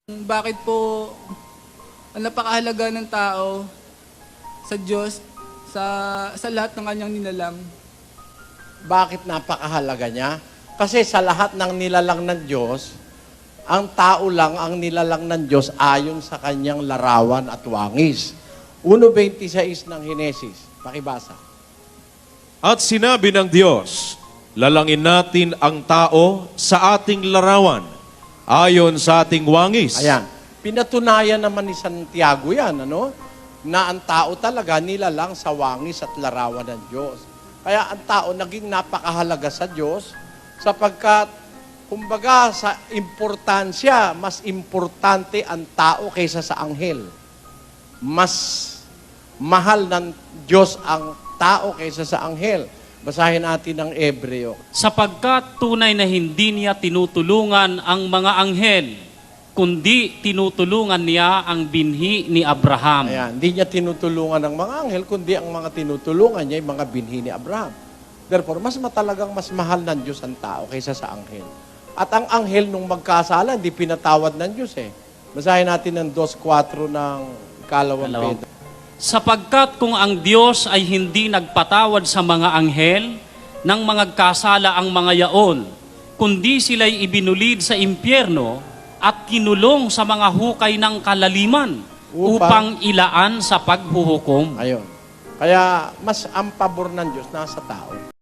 Bakit po ang napakahalaga ng tao sa Diyos, sa lahat ng kanyang nilalang? Bakit napakahalaga niya? Kasi sa lahat ng nilalang ng Diyos, ang tao lang ang nilalang ng Diyos ayon sa kanyang larawan at wangis. 1:26 ng Henesis. Pakibasa. At sinabi ng Diyos, lalangin natin ang tao sa ating larawan, ayon sa ating wangis. Ayan. Pinatunayan naman ni Santiago yan, ano? Na ang tao talaga nilalang sa wangis at larawan ng Diyos. Kaya ang tao naging napakahalaga sa Diyos sapagkat, kumbaga, sa importansya, mas importante ang tao kaysa sa anghel. Mas mahal ng Diyos ang tao kaysa sa anghel. Basahin natin ang Hebreo. Sapagkat tunay na hindi niya tinutulungan ang mga anghel, kundi tinutulungan niya ang binhi ni Abraham. Ayan, hindi niya tinutulungan ng mga anghel, kundi ang mga tinutulungan niya, yung mga binhi ni Abraham. Therefore, mas mas mahal ng Diyos ang tao kaysa sa anghel. At ang anghel nung magkasala, hindi pinatawad ng Diyos eh. Basahin natin ang 2:4 ng ikalawang Pedro. Sapagkat kung ang Diyos ay hindi nagpatawad sa mga anghel, nang magkasala ang mga yaon, kundi sila'y ibinulid sa impyerno at kinulong sa mga hukay ng kalaliman upang ilaan sa paghuhukom. Ayun. Kaya mas ang pabor ng Diyos nasa tao.